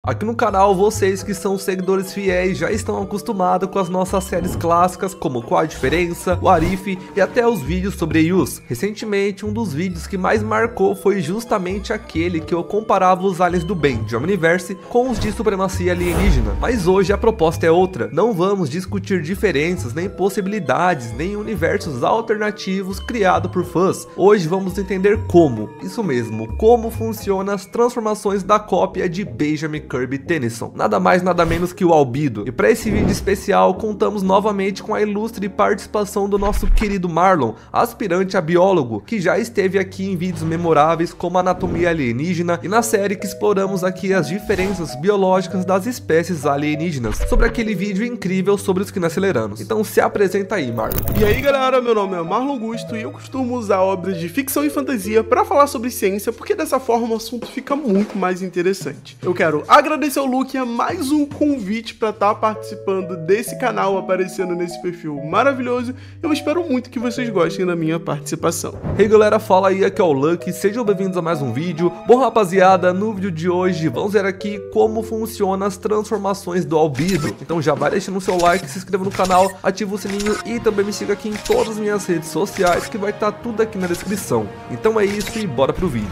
Aqui no canal, vocês que são seguidores fiéis já estão acostumados com as nossas séries clássicas, como Qual a Diferença, What If e até os vídeos sobre Yus. Recentemente, um dos vídeos que mais marcou foi justamente aquele que eu comparava os aliens do bem de Omniverse com os de supremacia alienígena. Mas hoje a proposta é outra, não vamos discutir diferenças, nem possibilidades, nem universos alternativos criados por fãs. Hoje vamos entender como, isso mesmo, como funcionam as transformações da cópia de Benjamin Kirby Tennyson, nada mais nada menos que o Albedo. E para esse vídeo especial contamos novamente com a ilustre participação do nosso querido Marlon, aspirante a biólogo, que já esteve aqui em vídeos memoráveis como Anatomia Alienígena e na série que exploramos aqui as diferenças biológicas das espécies alienígenas, sobre aquele vídeo incrível sobre os quinaceleranos. Então se apresenta aí, Marlon. E aí galera, meu nome é Marlon Augusto e eu costumo usar obras de ficção e fantasia para falar sobre ciência, porque dessa forma o assunto fica muito mais interessante. Eu quero agradecer ao Luke a mais um convite para estar participando desse canal, aparecendo nesse perfil maravilhoso. Eu espero muito que vocês gostem da minha participação. Hey galera, fala aí, aqui é o Luke, sejam bem-vindos a mais um vídeo. Bom rapaziada, no vídeo de hoje vamos ver aqui como funcionam as transformações do Albedo. Então já vai deixando o seu like, se inscreva no canal, ativa o sininho e também me siga aqui em todas as minhas redes sociais, que vai estar tudo aqui na descrição. Então é isso e bora pro vídeo.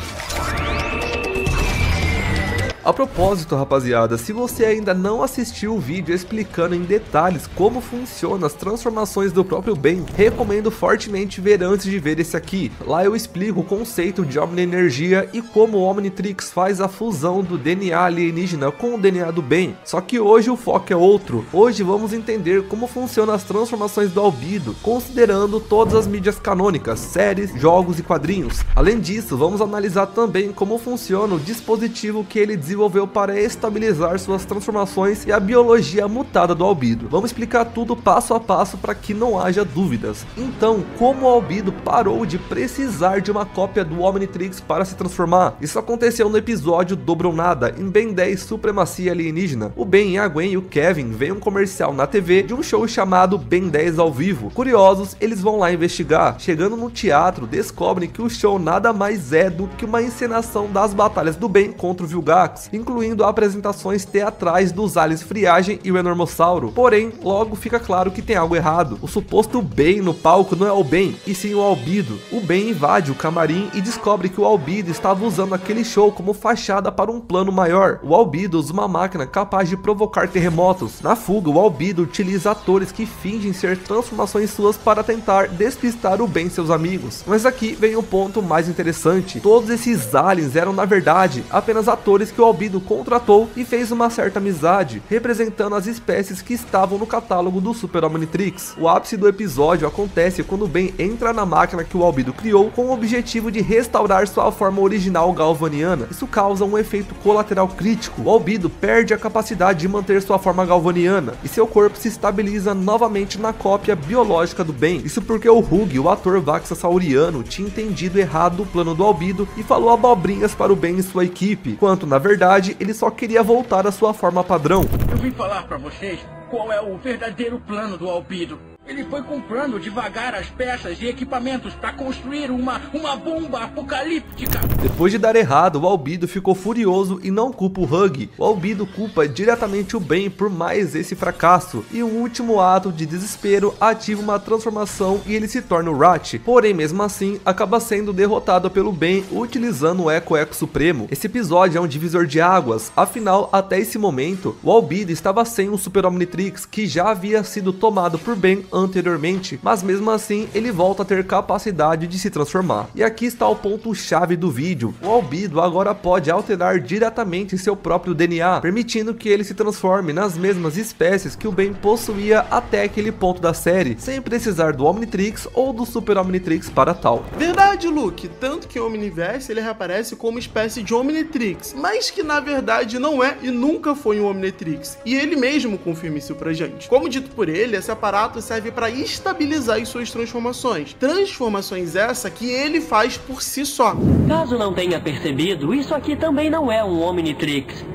A propósito, rapaziada, se você ainda não assistiu o vídeo explicando em detalhes como funcionam as transformações do próprio Ben, recomendo fortemente ver antes de ver esse aqui. Lá eu explico o conceito de Omni-Energia e como o Omnitrix faz a fusão do DNA alienígena com o DNA do Ben. Só que hoje o foco é outro. Hoje vamos entender como funcionam as transformações do Albedo, considerando todas as mídias canônicas, séries, jogos e quadrinhos. Além disso, vamos analisar também como funciona o dispositivo que ele desenvolveu para estabilizar suas transformações e a biologia mutada do Albedo. Vamos explicar tudo passo a passo para que não haja dúvidas. Então, como o Albedo parou de precisar de uma cópia do Omnitrix para se transformar? Isso aconteceu no episódio Dobro ou Nada, em Ben 10 Supremacia Alienígena. O Ben, a Gwen e o Kevin veem um comercial na TV de um show chamado Ben 10 ao vivo. Curiosos, eles vão lá investigar. Chegando no teatro, descobrem que o show nada mais é do que uma encenação das batalhas do Ben contra o Vilgax, incluindo apresentações teatrais dos aliens Friagem e o Enormossauro. Porém, logo fica claro que tem algo errado. O suposto Ben no palco não é o Ben, e sim o Albedo. O Ben invade o camarim e descobre que o Albedo estava usando aquele show como fachada para um plano maior. O Albedo usa uma máquina capaz de provocar terremotos. Na fuga, o Albedo utiliza atores que fingem ser transformações suas para tentar despistar o Ben e seus amigos. Mas aqui vem o ponto mais interessante. Todos esses aliens eram na verdade apenas atores que o Albedo contratou e fez uma certa amizade, representando as espécies que estavam no catálogo do Super Omnitrix. O ápice do episódio acontece quando o Ben entra na máquina que o Albedo criou com o objetivo de restaurar sua forma original galvaniana. Isso causa um efeito colateral crítico. O Albedo perde a capacidade de manter sua forma galvaniana e seu corpo se estabiliza novamente na cópia biológica do Ben. Isso porque o Hugh, o ator Vaxasauriano, tinha entendido errado o plano do Albedo e falou abobrinhas para o Ben e sua equipe, quanto na verdade ele só queria voltar à sua forma padrão. Eu vim falar pra vocês qual é o verdadeiro plano do Albedo. Ele foi comprando devagar as peças e equipamentos para construir uma bomba apocalíptica. Depois de dar errado, o Albedo ficou furioso e não culpa o Hugh. O Albedo culpa diretamente o Ben por mais esse fracasso. E um último ato de desespero ativa uma transformação e ele se torna o Rat. Porém, mesmo assim, acaba sendo derrotado pelo Ben utilizando o Eco Supremo. Esse episódio é um divisor de águas. Afinal, até esse momento, o Albedo estava sem o Super Omnitrix, que já havia sido tomado por Ben anteriormente, mas mesmo assim ele volta a ter capacidade de se transformar. E aqui está o ponto chave do vídeo. O Albedo agora pode alterar diretamente seu próprio DNA, permitindo que ele se transforme nas mesmas espécies que o Ben possuía até aquele ponto da série, sem precisar do Omnitrix ou do Super Omnitrix para tal. Verdade, Luke, tanto que o Omniverse ele reaparece como espécie de Omnitrix, mas que na verdade não é e nunca foi um Omnitrix, e ele mesmo confirma isso pra gente. Como dito por ele, esse aparato serve para estabilizar as suas transformações. Transformações essa que ele faz por si só. Caso não tenha percebido, isso aqui também não é um Omnitrix.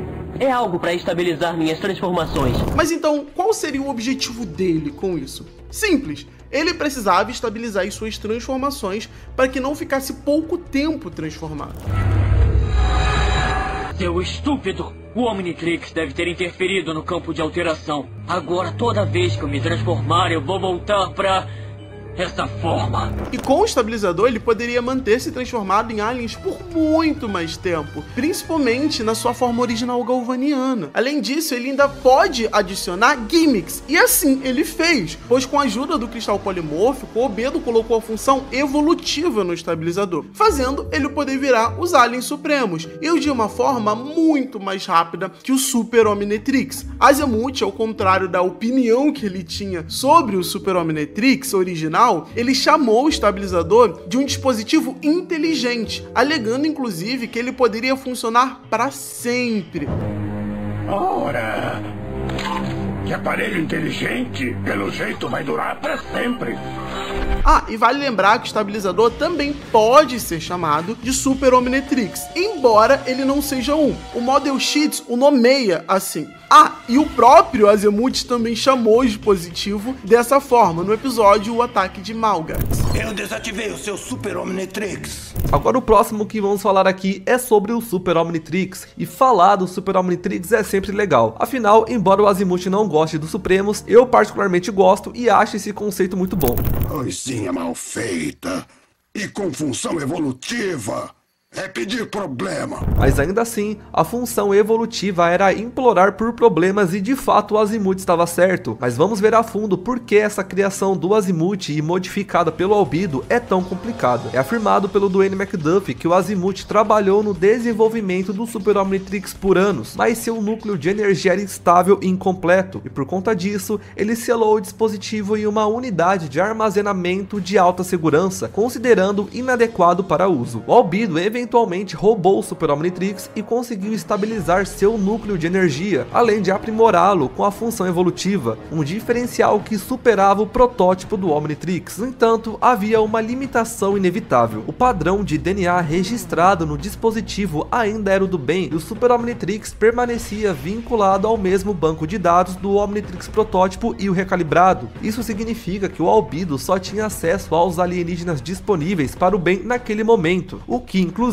É algo para estabilizar minhas transformações. Mas então, qual seria o objetivo dele com isso? Simples. Ele precisava estabilizar as suas transformações para que não ficasse pouco tempo transformado. Seu estúpido! O Omnitrix deve ter interferido no campo de alteração. Agora, toda vez que eu me transformar, eu vou voltar pra... essa forma. E com o estabilizador, ele poderia manter-se transformado em aliens por muito mais tempo, principalmente na sua forma original galvaniana. Além disso, ele ainda pode adicionar gimmicks, e assim ele fez, pois com a ajuda do cristal polimórfico, o Obedo colocou a função evolutiva no estabilizador, fazendo ele poder virar os aliens supremos, e de uma forma muito mais rápida que o Super Omnitrix. Azimuth, ao contrário da opinião que ele tinha sobre o Super Omnitrix original, ele chamou o estabilizador de um dispositivo inteligente, alegando inclusive que ele poderia funcionar para sempre. Ora, que aparelho inteligente, pelo jeito vai durar para sempre. Ah, e vale lembrar que o estabilizador também pode ser chamado de Super Omnitrix, embora ele não seja um. O Model Sheets o nomeia assim. Ah, e o próprio Azimuth também chamou o dispositivo dessa forma no episódio O Ataque de Malgax. Eu desativei o seu Super Omnitrix. Agora o próximo que vamos falar aqui é sobre o Super Omnitrix, e falar do Super Omnitrix é sempre legal. Afinal, embora o Azimuth não goste dos Supremos, eu particularmente gosto e acho esse conceito muito bom. Coisinha mal feita e com função evolutiva. É pedir problema. Mas ainda assim, a função evolutiva era implorar por problemas e de fato o Azimuth estava certo. Mas vamos ver a fundo por que essa criação do Azimuth e modificada pelo Albedo é tão complicada. É afirmado pelo Dwayne McDuffie que o Azimuth trabalhou no desenvolvimento do Super Omnitrix por anos, mas seu núcleo de energia era instável e incompleto, e por conta disso, ele selou o dispositivo em uma unidade de armazenamento de alta segurança, considerando inadequado para uso. O Albedo eventualmente roubou o Super Omnitrix e conseguiu estabilizar seu núcleo de energia, além de aprimorá-lo com a função evolutiva, um diferencial que superava o protótipo do Omnitrix. No entanto, havia uma limitação inevitável. O padrão de DNA registrado no dispositivo ainda era o do bem, e o Super Omnitrix permanecia vinculado ao mesmo banco de dados do Omnitrix protótipo e o recalibrado. Isso significa que o Albedo só tinha acesso aos alienígenas disponíveis para o bem naquele momento, o que inclusive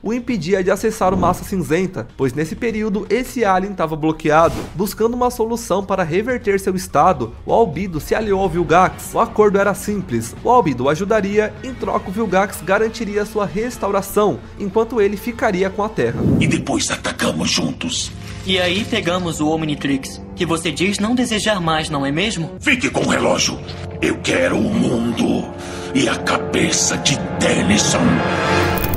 o impedia de acessar o Massa Cinzenta, pois nesse período esse alien estava bloqueado. Buscando uma solução para reverter seu estado, o Albedo se aliou ao Vilgax. O acordo era simples, o Albedo ajudaria, em troca o Vilgax garantiria sua restauração, enquanto ele ficaria com a Terra. E depois atacamos juntos. E aí pegamos o Omnitrix, que você diz não desejar mais, não é mesmo? Fique com o relógio. Eu quero o mundo e a cabeça de Tennyson.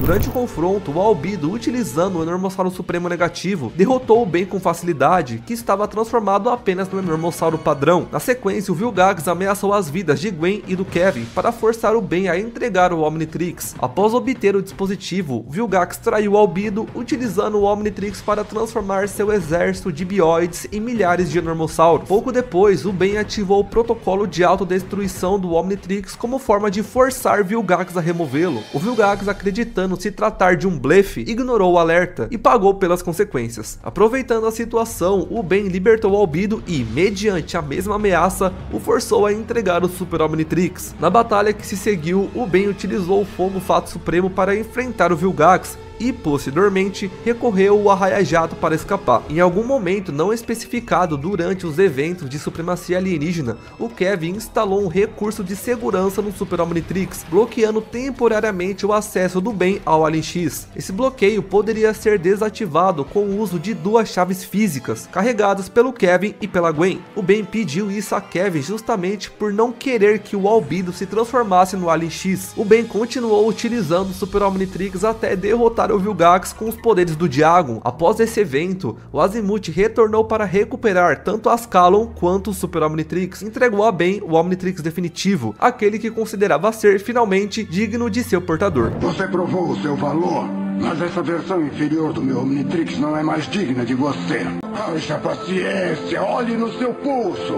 Durante o confronto, o Albedo, utilizando o Enormossauro Supremo negativo, derrotou o bem com facilidade, que estava transformado apenas no Enormossauro padrão. Na sequência, o Vilgax ameaçou as vidas de Gwen e do Kevin para forçar o bem a entregar o Omnitrix. Após obter o dispositivo, o Vilgax traiu o Albedo, utilizando o Omnitrix para transformar seu exército de bioides em milhares de Enormossauros. Pouco depois, o bem ativou o protocolo de autodestruição do Omnitrix como forma de forçar Vilgax a removê-lo. O Vilgax, acreditando se tratar de um blefe, ignorou o alerta e pagou pelas consequências. Aproveitando a situação, o bem libertou o Albedo e, mediante a mesma ameaça, o forçou a entregar o Super Omnitrix. Na batalha que se seguiu, o bem utilizou o Fogo Fato Supremo para enfrentar o Vilgax e, posteriormente, recorreu ao Arraia-Jato para escapar. Em algum momento não especificado durante os eventos de supremacia alienígena, o Kevin instalou um recurso de segurança no Super Omnitrix, bloqueando temporariamente o acesso do bem ao Alien X. Esse bloqueio poderia ser desativado com o uso de duas chaves físicas, carregadas pelo Kevin e pela Gwen. O bem pediu isso a Kevin justamente por não querer que o Albedo se transformasse no Alien X. O bem continuou utilizando o Super Omnitrix até derrotar o Vilgax com os poderes do Diagon. Após esse evento, o Azimuth retornou para recuperar tanto Ascalon quanto o Super Omnitrix, entregou a Ben o Omnitrix definitivo, aquele que considerava ser finalmente digno de seu portador. Você provou o seu valor, mas essa versão inferior do meu Omnitrix não é mais digna de você. Haja paciência, olhe no seu pulso.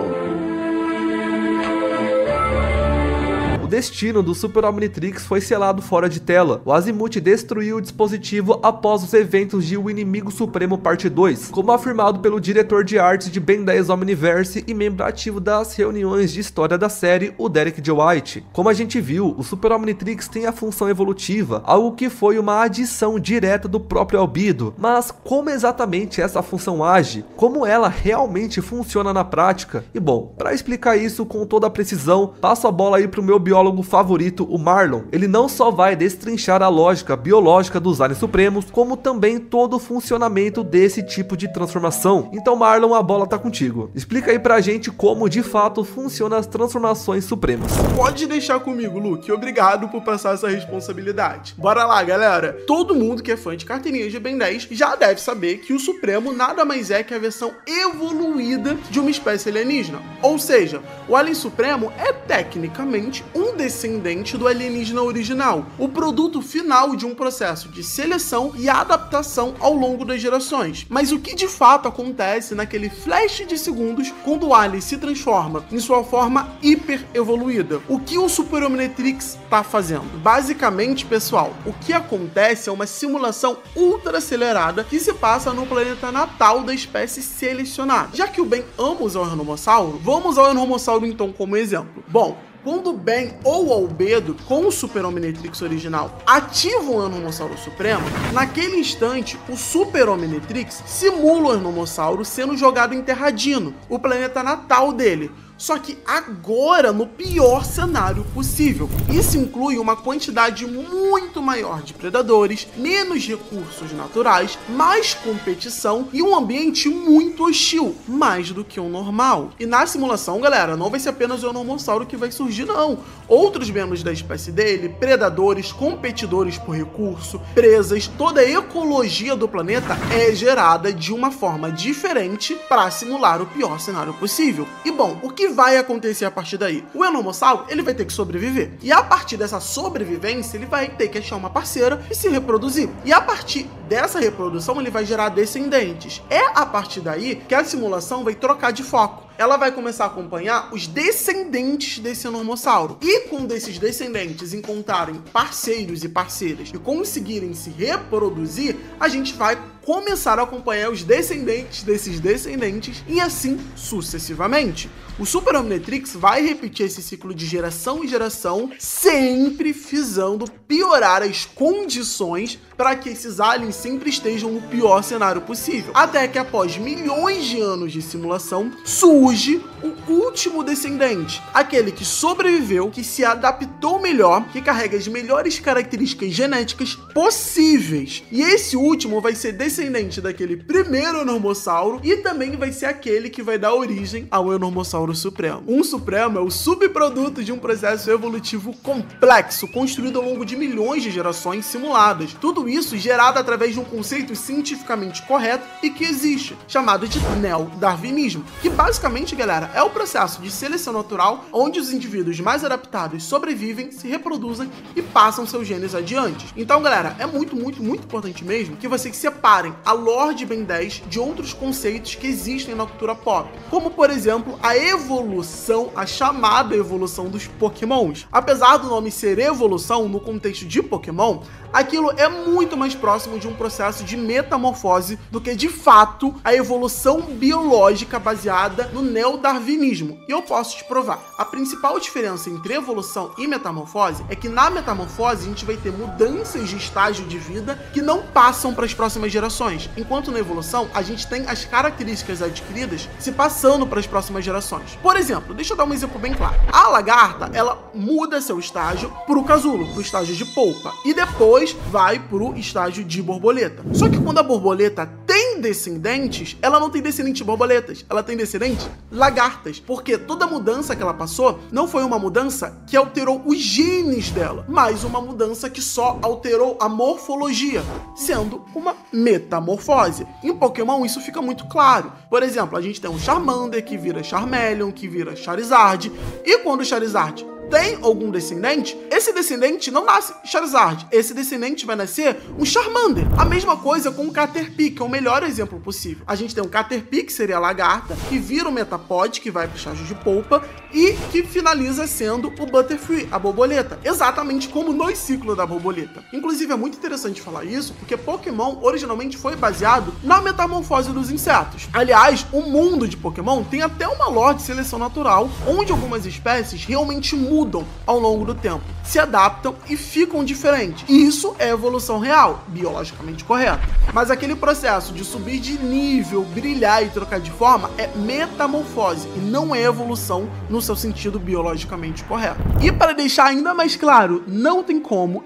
O destino do Super Omnitrix foi selado fora de tela. O Azimuth destruiu o dispositivo após os eventos de O Inimigo Supremo Parte 2, como afirmado pelo diretor de artes de Ben 10 Omniverse e membro ativo das reuniões de história da série, o Derek J. White. Como a gente viu, o Super Omnitrix tem a função evolutiva, algo que foi uma adição direta do próprio Albedo. Mas como exatamente essa função age? Como ela realmente funciona na prática? E bom, para explicar isso com toda a precisão, passo a bola aí pro meu biólogo favorito, o Marlon. Ele não só vai destrinchar a lógica biológica dos aliens supremos, como também todo o funcionamento desse tipo de transformação. Então Marlon, a bola tá contigo. Explica aí pra gente como de fato funcionam as transformações supremas. Pode deixar comigo, Luke. Obrigado por passar essa responsabilidade. Bora lá, galera. Todo mundo que é fã de carteirinhas de Ben 10 já deve saber que o Supremo nada mais é que a versão evoluída de uma espécie alienígena. Ou seja, o Alien Supremo é tecnicamente um descendente do alienígena original, o produto final de um processo de seleção e adaptação ao longo das gerações. Mas o que de fato acontece naquele flash de segundos quando o alien se transforma em sua forma hiper evoluída? O que o Super Omnitrix está fazendo? Basicamente, pessoal, o que acontece é uma simulação ultra acelerada que se passa no planeta natal da espécie selecionada. Já que o Ben ama usar o Enormossauro, vamos ao Enormossauro então como exemplo. Bom, quando o Ben ou o Albedo, com o Super Omnitrix original, ativam o Enormossauro Supremo, naquele instante, o Super Omnitrix simula o Enormossauro sendo jogado em Terradino, o planeta natal dele. Só que agora no pior cenário possível. Isso inclui uma quantidade muito maior de predadores, menos recursos naturais, mais competição e um ambiente muito hostil, mais do que o normal. E na simulação, galera, não vai ser apenas o Enormossauro que vai surgir, não. Outros membros da espécie dele, predadores, competidores por recurso, presas, toda a ecologia do planeta é gerada de uma forma diferente para simular o pior cenário possível. E bom, o que vai acontecer a partir daí? O Enormossauro, ele vai ter que sobreviver. E a partir dessa sobrevivência, ele vai ter que achar uma parceira e se reproduzir. E a partir dessa reprodução, ele vai gerar descendentes. É a partir daí que a simulação vai trocar de foco. Ela vai começar a acompanhar os descendentes desse Enormossauro. E quando esses descendentes encontrarem parceiros e parceiras e conseguirem se reproduzir, a gente vai começar a acompanhar os descendentes desses descendentes e assim sucessivamente. O Super Omnitrix vai repetir esse ciclo de geração em geração, sempre visando piorar as condições para que esses aliens sempre estejam no pior cenário possível. Até que após milhões de anos de simulação, surge o último descendente, aquele que sobreviveu, que se adaptou melhor, que carrega as melhores características genéticas possíveis. E esse último vai ser descendente daquele primeiro Enormossauro e também vai ser aquele que vai dar origem ao Enormossauro Supremo. Um Supremo é o subproduto de um processo evolutivo complexo, construído ao longo de milhões de gerações simuladas. Tudo isso gerado através de um conceito cientificamente correto e que existe, chamado de neodarwinismo, que basicamente, galera, é o processo de seleção natural onde os indivíduos mais adaptados sobrevivem, se reproduzem e passam seus genes adiante. Então, galera, é muito importante mesmo que vocês separem a lore de Ben 10 de outros conceitos que existem na cultura pop, como, por exemplo, a evolução, a chamada evolução dos Pokémons. Apesar do nome ser evolução no contexto de Pokémon, aquilo é muito mais próximo de um processo de metamorfose do que, de fato, a evolução biológica baseada no neodarwinismo. E eu posso te provar. A principal diferença entre evolução e metamorfose é que na metamorfose a gente vai ter mudanças de estágio de vida que não passam para as próximas gerações, enquanto na evolução a gente tem as características adquiridas se passando para as próximas gerações. Por exemplo, deixa eu dar um exemplo bem claro. A lagarta, ela muda seu estágio para o casulo, para o estágio de polpa, e depois vai para o estágio de borboleta. Só que quando a borboleta tem descendentes, ela não tem descendente borboletas, ela tem descendente lagartas, porque toda mudança que ela passou não foi uma mudança que alterou os genes dela, mas uma mudança que só alterou a morfologia, sendo uma metamorfose. Em Pokémon isso fica muito claro. Por exemplo, a gente tem um Charmander que vira Charmeleon, que vira Charizard, e quando o Charizard tem algum descendente, esse descendente não nasce Charizard, esse descendente vai nascer um Charmander. A mesma coisa com o Caterpie, que é o melhor exemplo possível. A gente tem um Caterpie, que seria a lagarta, que vira o Metapod, que vai para o estágio de polpa, e que finaliza sendo o Butterfree, a borboleta, exatamente como no ciclo da borboleta. Inclusive é muito interessante falar isso, porque Pokémon originalmente foi baseado na metamorfose dos insetos. Aliás, o mundo de Pokémon tem até uma lore de seleção natural, onde algumas espécies realmente mudam ao longo do tempo, se adaptam e ficam diferentes. E isso é evolução real, biologicamente correto. Mas aquele processo de subir de nível, brilhar e trocar de forma é metamorfose e não é evolução no seu sentido biologicamente correto. E para deixar ainda mais claro, não tem como,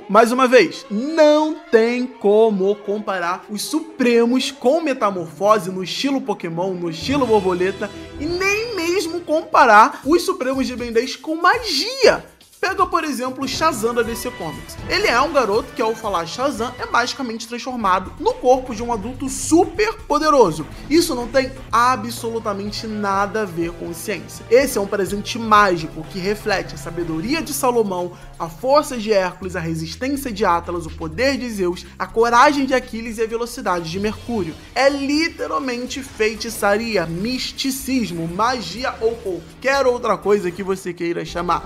mais uma vez, não tem como comparar os Supremos com metamorfose no estilo Pokémon, no estilo borboleta, e nem mesmo comparar os Supremos de Ben 10 com magia. Pega, por exemplo, o Shazam da DC Comics. Ele é um garoto que, ao falar Shazam, é basicamente transformado no corpo de um adulto super poderoso. Isso não tem absolutamente nada a ver com ciência. Esse é um presente mágico que reflete a sabedoria de Salomão, a força de Hércules, a resistência de Atlas, o poder de Zeus, a coragem de Aquiles e a velocidade de Mercúrio. É literalmente feitiçaria, misticismo, magia ou qualquer outra coisa que você queira chamar.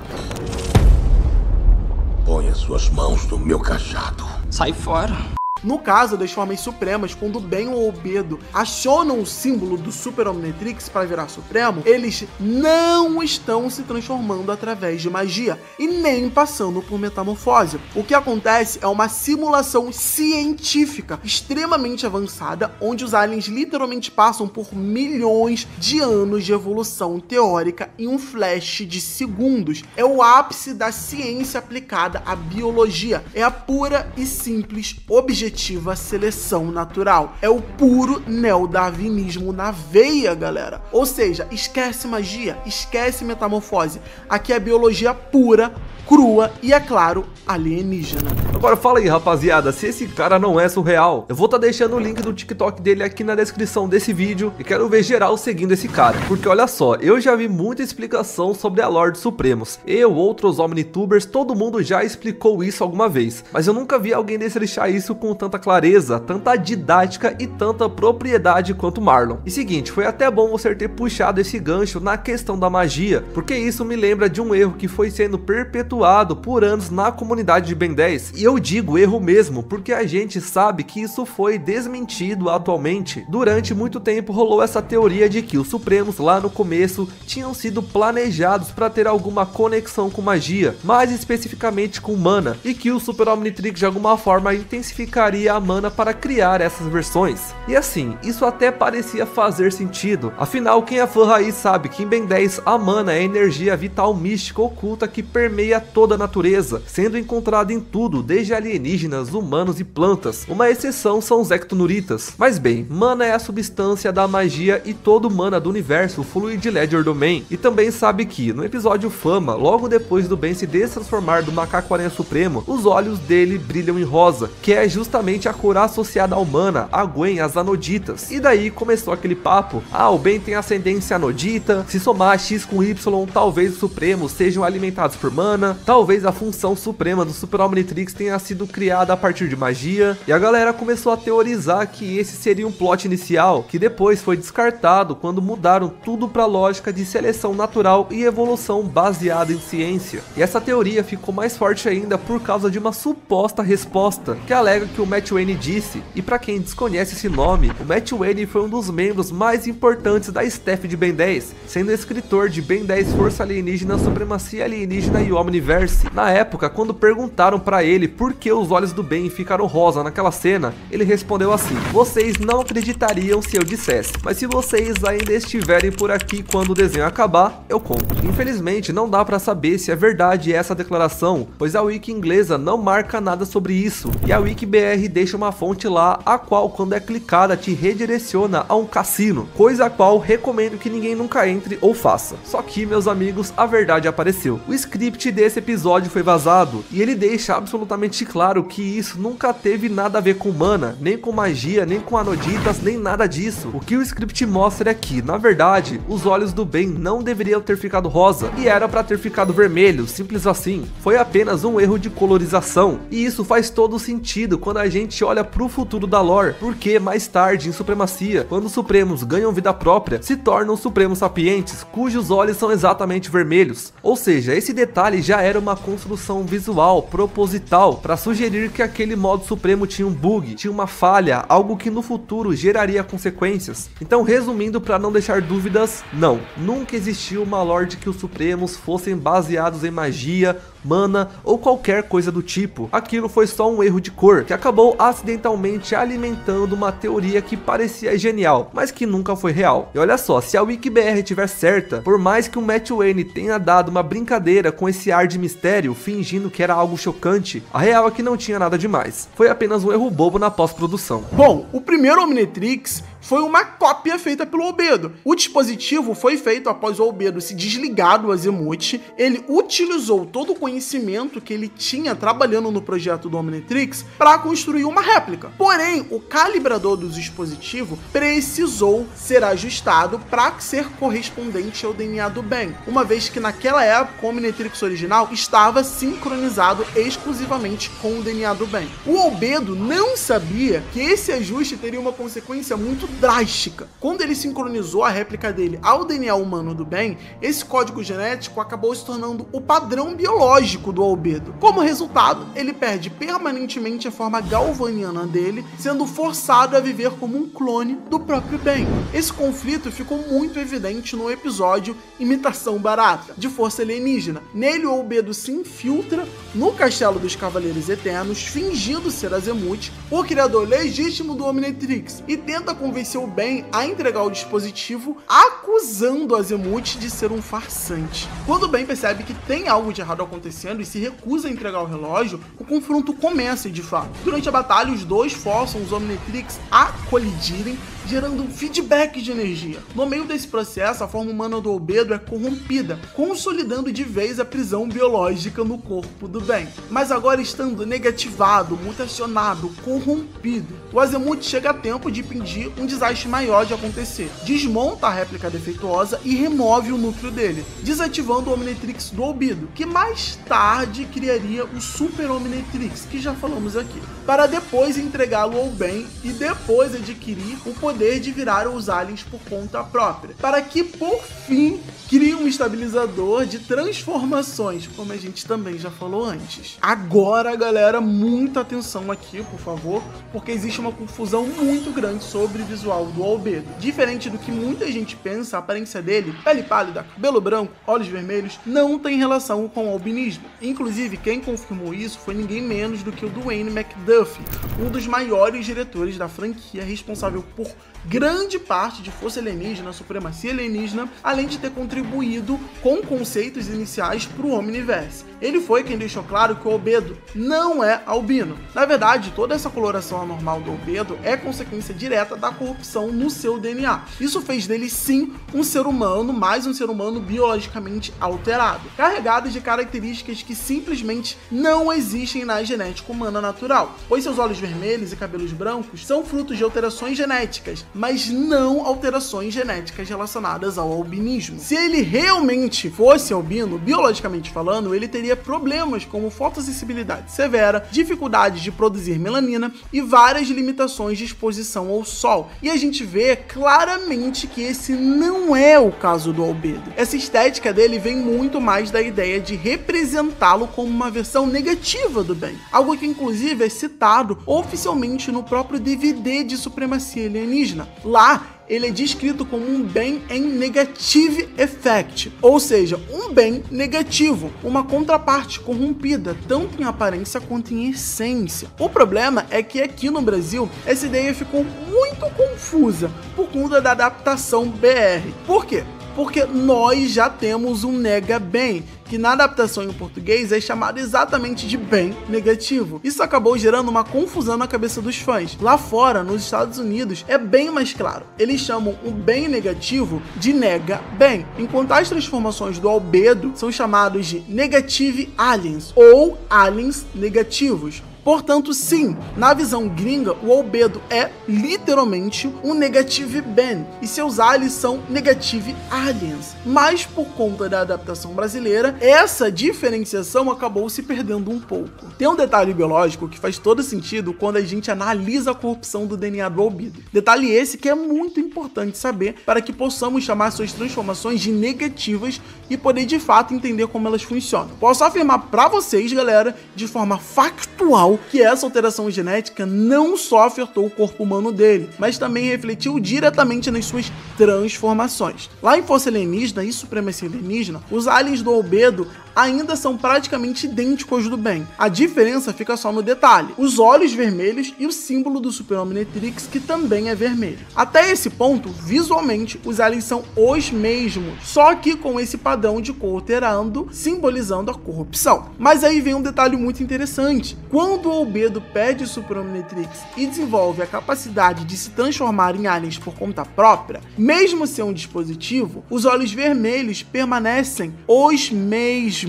Ponha suas mãos no meu cajado. Sai fora. No caso das formas supremas, quando Ben ou Albedo acionam o símbolo do Super Omnitrix para virar Supremo, eles não estão se transformando através de magia e nem passando por metamorfose. O que acontece é uma simulação científica extremamente avançada, onde os aliens literalmente passam por milhões de anos de evolução teórica em um flash de segundos. É o ápice da ciência aplicada à biologia. É a pura e simples objetiva seleção natural. É o puro neodarwinismo na veia, galera. Ou seja, esquece magia, esquece metamorfose. Aqui é biologia pura, crua e, é claro, alienígena. Agora fala aí, rapaziada, se esse cara não é surreal. Eu vou estar deixando o link do TikTok dele aqui na descrição desse vídeo e quero ver geral seguindo esse cara. Porque olha só, eu já vi muita explicação sobre a lore dos Supremos. Eu, outros Omnitubers, todo mundo já explicou isso alguma vez. Mas eu nunca vi alguém destrinchar isso com tanta clareza, tanta didática e tanta propriedade quanto Marlon. E seguinte, foi até bom você ter puxado esse gancho na questão da magia, porque isso me lembra de um erro que foi sendo perpetuado por anos na comunidade de Ben 10. E eu digo erro mesmo, porque a gente sabe que isso foi desmentido atualmente. Durante muito tempo rolou essa teoria de que os Supremos lá no começo tinham sido planejados para ter alguma conexão com magia, mais especificamente com mana, e que o Super Omnitrix de alguma forma intensificaria a mana para criar essas versões. E assim, isso até parecia fazer sentido, afinal quem é fã raiz sabe que em Ben 10 a mana é a energia vital mística oculta que permeia toda a natureza, sendo encontrada em tudo, desde alienígenas, humanos e plantas. Uma exceção são os Ectonuritas. Mas bem, mana é a substância da magia e todo mana do universo flui de Ledger Domain. E também sabe que no episódio Fama, logo depois do Ben se destransformar do Macaco Aranha Supremo, os olhos dele brilham em rosa, que é justamente a cor associada ao mana, a Gwen, as Anoditas. E daí começou aquele papo, o Ben tem ascendência Anodita, se somar X com Y, talvez os Supremos sejam alimentados por mana, talvez a função suprema do Super Omnitrix tenha sido criada a partir de magia, e a galera começou a teorizar que esse seria um plot inicial, que depois foi descartado quando mudaram tudo para a lógica de seleção natural e evolução baseada em ciência. E essa teoria ficou mais forte ainda por causa de uma suposta resposta, que alega que o Matt Wayne disse, e para quem desconhece esse nome, o Matt Wayne foi um dos membros mais importantes da staff de Ben 10, sendo escritor de Ben 10 Força Alienígena, Supremacia Alienígena e Omniverse. Na época, quando perguntaram para ele por que os olhos do Ben ficaram rosa naquela cena, ele respondeu assim: vocês não acreditariam se eu dissesse, mas se vocês ainda estiverem por aqui quando o desenho acabar, eu conto. Infelizmente, não dá para saber se é verdade essa declaração, pois a wiki inglesa não marca nada sobre isso, e a WikiBR WikiBR deixa uma fonte lá, a qual quando é clicada te redireciona a um cassino, coisa a qual recomendo que ninguém nunca entre ou faça. Só que, meus amigos, a verdade apareceu. O script desse episódio foi vazado, e ele deixa absolutamente claro que isso nunca teve nada a ver com mana, nem com magia, nem com anoditas, nem nada disso. O que o script mostra é que, na verdade, os olhos do Ben não deveriam ter ficado rosa, e era pra ter ficado vermelho, simples assim. Foi apenas um erro de colorização, e isso faz todo sentido quando a gente olha pro futuro da lore, porque mais tarde em Supremacia, quando os Supremos ganham vida própria, se tornam Supremos Sapientes, cujos olhos são exatamente vermelhos. Ou seja, esse detalhe já era uma construção visual proposital para sugerir que aquele modo supremo tinha um bug, tinha uma falha, algo que no futuro geraria consequências. Então, resumindo, para não deixar dúvidas, não, nunca existiu uma lore de que os Supremos fossem baseados em magia, mana ou qualquer coisa do tipo. Aquilo foi só um erro de cor, que acabou acidentalmente alimentando uma teoria que parecia genial, mas que nunca foi real. E olha só, se a WikiBR estiver certa, por mais que o Matt Wayne tenha dado uma brincadeira com esse ar de mistério, fingindo que era algo chocante, a real é que não tinha nada demais. Foi apenas um erro bobo na pós-produção. Bom, o primeiro Omnitrix foi uma cópia feita pelo Albedo. O dispositivo foi feito após o Albedo se desligar do Azimuth. Ele utilizou todo o conhecimento que ele tinha trabalhando no projeto do Omnitrix para construir uma réplica. Porém, o calibrador do dispositivo precisou ser ajustado para ser correspondente ao DNA do Ben, uma vez que naquela época o Omnitrix original estava sincronizado exclusivamente com o DNA do Ben. O Albedo não sabia que esse ajuste teria uma consequência muito drástica. Quando ele sincronizou a réplica dele ao DNA humano do Ben, esse código genético acabou se tornando o padrão biológico do Albedo. Como resultado, ele perde permanentemente a forma galvaniana dele, sendo forçado a viver como um clone do próprio Ben. Esse conflito ficou muito evidente no episódio Imitação Barata, de Força Alienígena. Nele, o Albedo se infiltra no Castelo dos Cavaleiros Eternos, fingindo ser Azimuth, o criador legítimo do Omnitrix, e tenta convencer o Ben a entregar o dispositivo, acusando Azimuth de ser um farsante. Quando o Ben percebe que tem algo de errado acontecendo e se recusa a entregar o relógio, o confronto começa de fato. Durante a batalha, os dois forçam os Omnitrix a colidirem, gerando um feedback de energia. No meio desse processo, a forma humana do Albedo é corrompida, consolidando de vez a prisão biológica no corpo do Ben. Mas agora, estando negativado, mutacionado, corrompido, o Azimuth chega a tempo de impedir um desastre maior de acontecer. Desmonta a réplica defeituosa e remove o núcleo dele, desativando o Omnitrix do Albedo, que mais tarde criaria o Super Omnitrix, que já falamos aqui, para depois entregá-lo ao Ben e depois adquirir o poder de virar os aliens por conta própria, para que por fim crie um estabilizador de transformações, como a gente também já falou antes. Agora, galera, muita atenção aqui, por favor, porque existe uma confusão muito grande sobre o visual do Albedo. Diferente do que muita gente pensa, a aparência dele, pele pálida, cabelo branco, olhos vermelhos, não tem relação com o albinismo. Inclusive, quem confirmou isso foi ninguém menos do que o Dwayne McDuffie, um dos maiores diretores da franquia, responsável por grande parte de Força Alienígena, Supremacia Alienígena, além de ter contribuído com conceitos iniciais para o Omniverse. Ele foi quem deixou claro que o Albedo não é albino. Na verdade, toda essa coloração anormal do Albedo é consequência direta da corrupção no seu DNA. Isso fez dele sim um ser humano, mas um ser humano biologicamente alterado, carregado de características que simplesmente não existem na genética humana natural, pois seus olhos vermelhos e cabelos brancos são frutos de alterações genéticas, mas não alterações genéticas relacionadas ao albinismo. Se ele realmente fosse albino, biologicamente falando, ele teria problemas como fotossensibilidade severa, dificuldade de produzir melanina e várias limitações de exposição ao sol. E a gente vê claramente que esse não é o caso do Albedo. Essa estética dele vem muito mais da ideia de representá-lo como uma versão negativa do Ben, algo que inclusive é citado oficialmente no próprio DVD de Supremacia Alienígena. Lá, ele é descrito como um Ben em Negative Effect, ou seja, um Ben negativo, uma contraparte corrompida, tanto em aparência quanto em essência. O problema é que aqui no Brasil, essa ideia ficou muito confusa por conta da adaptação BR. Por quê? Porque nós já temos um Nega Ben, que na adaptação em português é chamado exatamente de bem negativo. Isso acabou gerando uma confusão na cabeça dos fãs. Lá fora, nos Estados Unidos, é bem mais claro. Eles chamam o bem negativo de nega bem, enquanto as transformações do albedo são chamados de negative aliens ou aliens negativos. Portanto, sim, na visão gringa, o albedo é literalmente um negative ben e seus aliens são negative aliens. Mas por conta da adaptação brasileira, essa diferenciação acabou se perdendo um pouco. Tem um detalhe biológico que faz todo sentido quando a gente analisa a corrupção do DNA do albedo. Detalhe esse que é muito importante saber para que possamos chamar suas transformações de negativas e poder de fato entender como elas funcionam. Posso afirmar para vocês, galera, de forma factual, que essa alteração genética não só afetou o corpo humano dele, mas também refletiu diretamente nas suas transformações. Lá em Força Alienígena e Supremacia Alienígena, os aliens do albedo ainda são praticamente idênticos do bem. A diferença fica só no detalhe: os olhos vermelhos e o símbolo do Super Omnitrix, que também é vermelho. Até esse ponto, visualmente, os aliens são os mesmos, só que com esse padrão de cor alterando, simbolizando a corrupção. Mas aí vem um detalhe muito interessante: quando o albedo perde o Super Omnitrix e desenvolve a capacidade de se transformar em aliens por conta própria, mesmo sem um dispositivo, os olhos vermelhos permanecem os mesmos.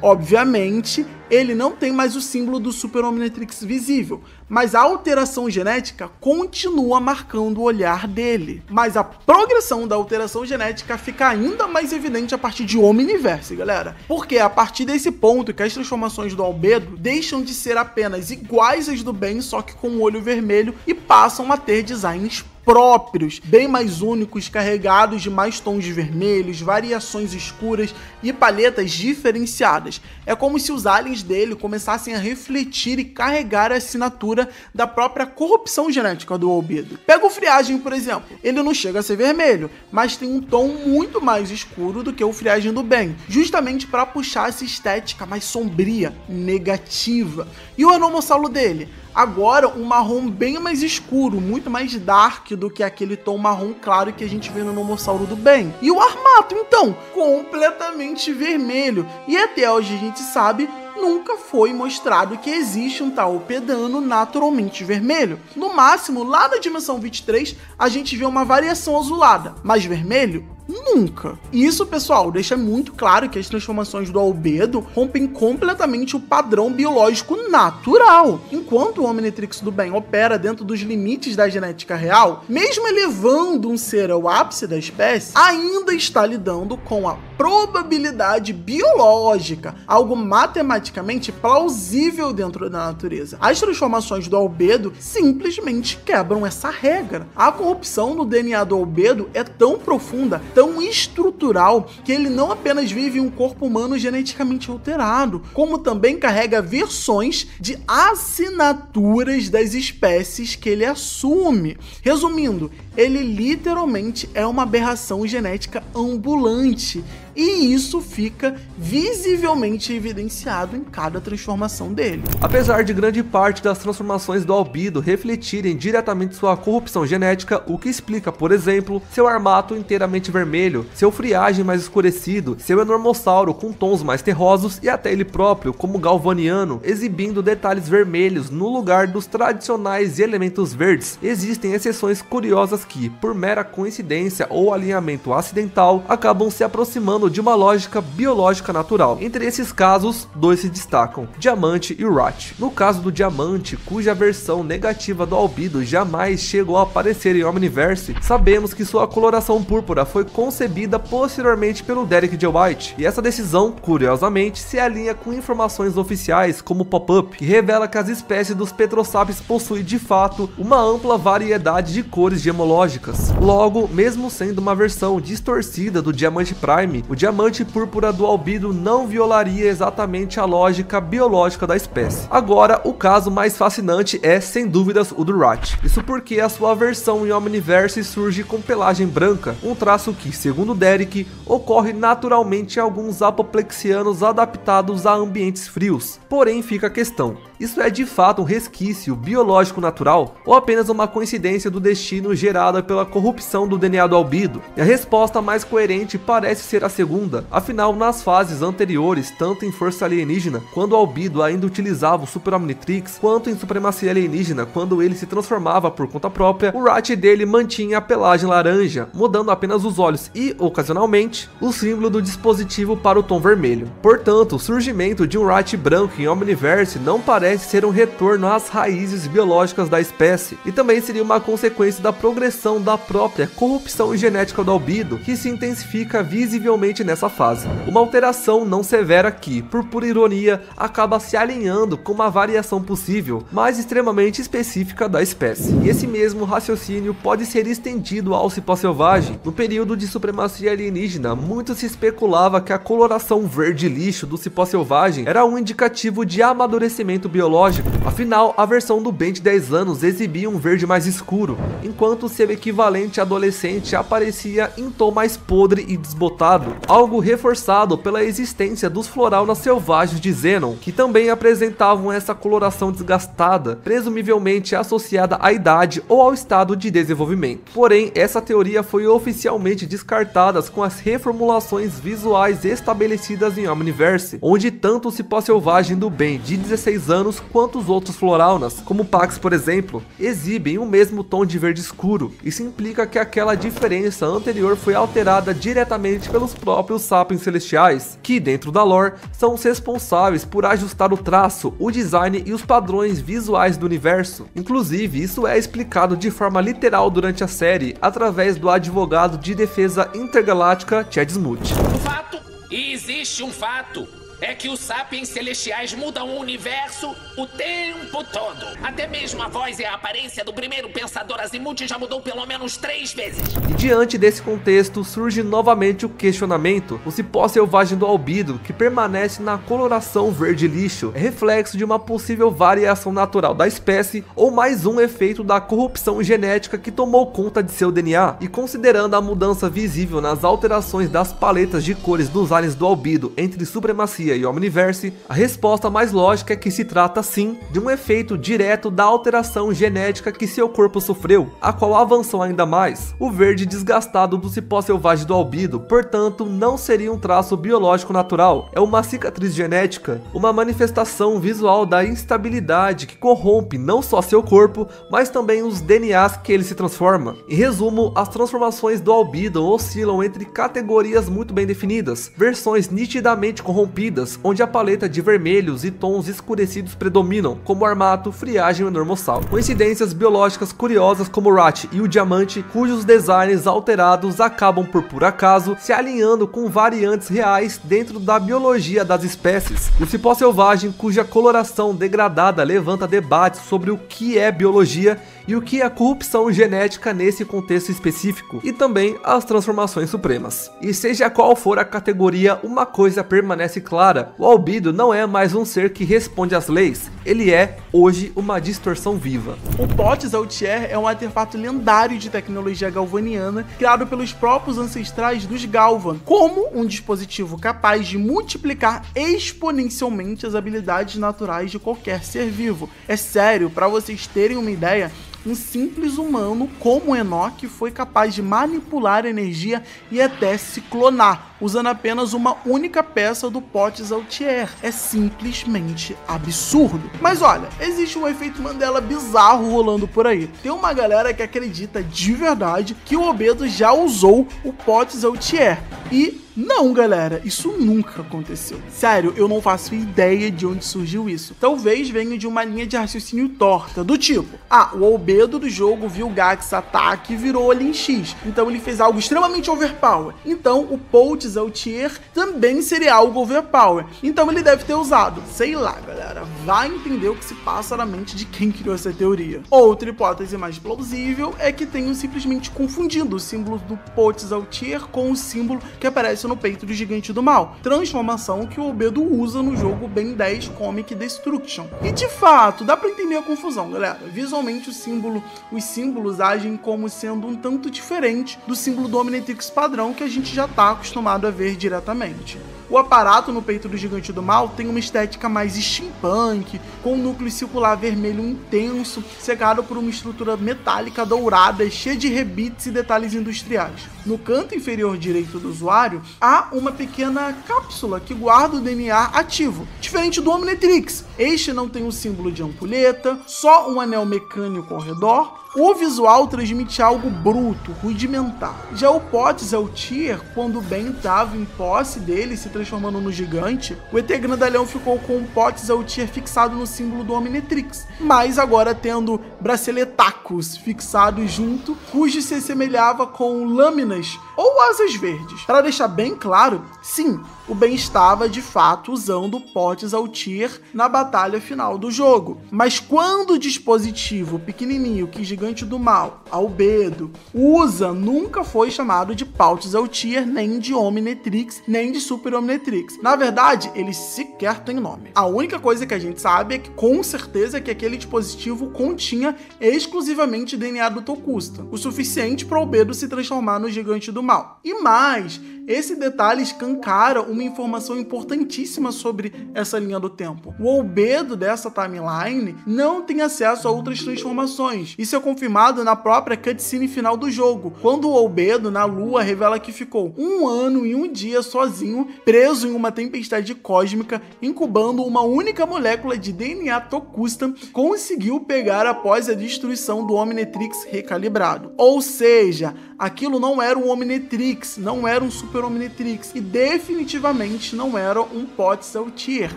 Obviamente, ele não tem mais o símbolo do Super Omnitrix visível, mas a alteração genética continua marcando o olhar dele. Mas a progressão da alteração genética fica ainda mais evidente a partir de Omniverse, galera. Porque é a partir desse ponto que as transformações do albedo deixam de ser apenas iguais às do bem, só que com o olho vermelho, e passam a ter designs próprios, bem mais únicos, carregados de mais tons vermelhos, variações escuras e paletas diferenciadas. É como se os aliens dele começassem a refletir e carregar a assinatura da própria corrupção genética do albedo. Pega o Friagem, por exemplo. Ele não chega a ser vermelho, mas tem um tom muito mais escuro do que o Friagem do bem, justamente para puxar essa estética mais sombria, negativa. E o Anomossauro dele? Agora um marrom bem mais escuro, muito mais dark do que aquele tom marrom claro que a gente vê no Anomossauro do bem. E o Armato, então, completamente vermelho. E até hoje a gente sabe, nunca foi mostrado que existe um tal pedano naturalmente vermelho. No máximo, lá na dimensão 23, a gente vê uma variação azulada, mas vermelho? Nunca. E isso, pessoal, deixa muito claro que as transformações do albedo rompem completamente o padrão biológico natural. Enquanto o Omnitrix do bem opera dentro dos limites da genética real, mesmo elevando um ser ao ápice da espécie, ainda está lidando com a probabilidade biológica, algo matematicamente plausível dentro da natureza. As transformações do albedo simplesmente quebram essa regra. A corrupção no DNA do albedo é tão profunda, tão estrutural, que ele não apenas vive em um corpo humano geneticamente alterado, como também carrega versões de assinaturas das espécies que ele assume. Resumindo, ele literalmente é uma aberração genética ambulante, e isso fica visivelmente evidenciado em cada transformação dele. Apesar de grande parte das transformações do albedo refletirem diretamente sua corrupção genética, o que explica, por exemplo, seu Armato inteiramente vermelho, seu Friagem mais escurecido, seu Enormossauro com tons mais terrosos e até ele próprio, como Galvaniano, exibindo detalhes vermelhos no lugar dos tradicionais elementos verdes. Existem exceções curiosas que, por mera coincidência ou alinhamento acidental, acabam se aproximando de uma lógica biológica natural. Entre esses casos, dois se destacam: Diamante e Rat. No caso do Diamante, cuja versão negativa do albedo jamais chegou a aparecer em Omniverse, sabemos que sua coloração púrpura foi concebida posteriormente pelo Derek J. White, e essa decisão, curiosamente, se alinha com informações oficiais como Pop-Up, que revela que as espécies dos Petrosapiens possuem de fato uma ampla variedade de cores gemológicas. Logo, mesmo sendo uma versão distorcida do Diamante Prime, o Diamante Púrpura do albedo não violaria exatamente a lógica biológica da espécie. Agora, o caso mais fascinante é, sem dúvidas, o do Rat. Isso porque a sua versão em Omniverse surge com pelagem branca, um traço que, segundo Derek, ocorre naturalmente em alguns apoplexianos adaptados a ambientes frios. Porém, fica a questão: Isso é de fato um resquício biológico natural ou apenas uma coincidência do destino gerada pela corrupção do DNA do Albedo? E a resposta mais coerente parece ser a segunda, afinal nas fases anteriores, tanto em Força Alienígena, quando o Albedo ainda utilizava o Super Omnitrix, quanto em Supremacia Alienígena, quando ele se transformava por conta própria, o Ratchet dele mantinha a pelagem laranja, mudando apenas os olhos e, ocasionalmente, o símbolo do dispositivo para o tom vermelho. Portanto, o surgimento de um Ratchet branco em Omniverse não parece ser um retorno às raízes biológicas da espécie, e também seria uma consequência da progressão da própria corrupção genética do Albedo, que se intensifica visivelmente nessa fase. Uma alteração não severa que, por pura ironia, acaba se alinhando com uma variação possível, mas extremamente específica da espécie. E esse mesmo raciocínio pode ser estendido ao Cipó Selvagem. No período de Supremacia Alienígena, muito se especulava que a coloração verde lixo do Cipó Selvagem era um indicativo de amadurecimento biológico, afinal a versão do Ben de 10 anos exibia um verde mais escuro, enquanto seu equivalente adolescente aparecia em tom mais podre e desbotado, algo reforçado pela existência dos Floraunas selvagens de Xenon, que também apresentavam essa coloração desgastada, presumivelmente associada à idade ou ao estado de desenvolvimento. Porém, essa teoria foi oficialmente descartada com as reformulações visuais estabelecidas em Omniverse, onde tanto o Cipó Selvagem do Ben de 16 anos quanto os outros Floraunas, como Pax por exemplo, exibem o mesmo tom de verde escuro. Isso implica que aquela diferença anterior foi alterada diretamente pelos próprios Sapiens Celestiais, que dentro da lore são os responsáveis por ajustar o traço, o design e os padrões visuais do universo. Inclusive, isso é explicado de forma literal durante a série, através do advogado de defesa intergaláctica Chad Smoot. O fato, e existe um fato, é que os Sapiens Celestiais mudam o universo o tempo todo. Até mesmo a voz e a aparência do primeiro pensador Azimuth já mudou pelo menos 3 vezes. E diante desse contexto, surge novamente o questionamento: o Cipó Selvagem do Albedo, que permanece na coloração verde lixo, é reflexo de uma possível variação natural da espécie ou mais um efeito da corrupção genética que tomou conta de seu DNA? E considerando a mudança visível nas alterações das paletas de cores dos aliens do Albedo entre Supremacia e Omniverse, a resposta mais lógica é que se trata sim de um efeito direto da alteração genética que seu corpo sofreu, a qual avançou ainda mais. O verde desgastado do Cipó Selvagem do Albedo, portanto, não seria um traço biológico natural, é uma cicatriz genética, uma manifestação visual da instabilidade que corrompe não só seu corpo, mas também os DNAs que ele se transforma. Em resumo, as transformações do Albedo oscilam entre categorias muito bem definidas, versões nitidamente corrompidas, onde a paleta de vermelhos e tons escurecidos predominam, como Armato, Friagem e Normossal. Coincidências biológicas curiosas como o Ratchet e o Diamante, cujos designs alterados acabam por puro acaso se alinhando com variantes reais dentro da biologia das espécies. O Cipó Selvagem, cuja coloração degradada levanta debates sobre o que é biologia e o que é corrupção genética nesse contexto específico, e também as transformações supremas. E seja qual for a categoria, uma coisa permanece clara: o Albedo não é mais um ser que responde às leis, ele é, hoje, uma distorção viva. O Potes Altier é um artefato lendário de tecnologia galvaniana, criado pelos próprios ancestrais dos Galvan, como um dispositivo capaz de multiplicar exponencialmente as habilidades naturais de qualquer ser vivo. É sério, para vocês terem uma ideia, um simples humano como Enoch foi capaz de manipular a energia e até se clonar, usando apenas uma única peça do Potes Altier. É simplesmente absurdo. Mas olha, existe um efeito Mandela bizarro rolando por aí. Tem uma galera que acredita de verdade que o Albedo já usou o Potes Altier. E não, galera, isso nunca aconteceu. Sério, eu não faço ideia de onde surgiu isso. Talvez venha de uma linha de raciocínio torta, do tipo: o Albedo do jogo viu o Gax ataque e virou Alien X, então ele fez algo extremamente overpower. Então o Potes Altier também seria algo overpower, então ele deve ter usado. Sei lá, galera, vai entender o que se passa na mente de quem criou essa teoria. Outra hipótese mais plausível é que tenham simplesmente confundido o símbolo do Potes Altier com o símbolo que aparece no peito do Gigante do Mal, transformação que o Albedo usa no jogo Ben 10 Comic Destruction. E de fato, dá pra entender a confusão, galera. Visualmente os símbolos agem como sendo um tanto diferente do símbolo do Omnitrix padrão que a gente já tá acostumado a ver diretamente. O aparato no peito do Gigante do Mal tem uma estética mais steampunk, tanque, com um núcleo circular vermelho intenso, cercado por uma estrutura metálica dourada, cheia de rebites e detalhes industriais. No canto inferior direito do usuário, há uma pequena cápsula que guarda o DNA ativo, diferente do Omnitrix. Este não tem o símbolo de ampulheta, só um anel mecânico ao redor. O visual transmite algo bruto, rudimentar. Já o Potts Altier, quando o Ben estava em posse dele, se transformando no gigante, o ET Grandalhão ficou com o Potts Altier fixado no símbolo do Omnitrix, mas agora tendo braceletacos fixados junto, cujo se assemelhava com lâminas ou asas verdes. Para deixar bem claro, sim, o Ben estava de fato usando o Potts Altier na batalha final do jogo, mas quando o dispositivo pequenininho que Gigante do Mal, Albedo, usa, nunca foi chamado de Potts Altier, nem de Omnitrix, nem de Super Omnitrix. Na verdade, ele sequer tem nome. A única coisa que a gente sabe é que com certeza que aquele dispositivo continha exclusivamente DNA do Tocusta, o suficiente para Albedo se transformar no Gigante do Mal. E mais, esse detalhe escancara uma informação importantíssima sobre essa linha do tempo. O Albedo dessa timeline não tem acesso a outras transformações. Isso é confirmado na própria cutscene final do jogo, quando o Albedo na Lua revela que ficou 1 ano e 1 dia sozinho, preso em uma tempestade cósmica, incubando uma única molécula de DNA Tocusta, conseguiu pegar após a destruição do Omnitrix recalibrado. Ou seja, aquilo não era um Omnitrix, não era um Super Omnitrix e definitivamente não era um Potts Altier.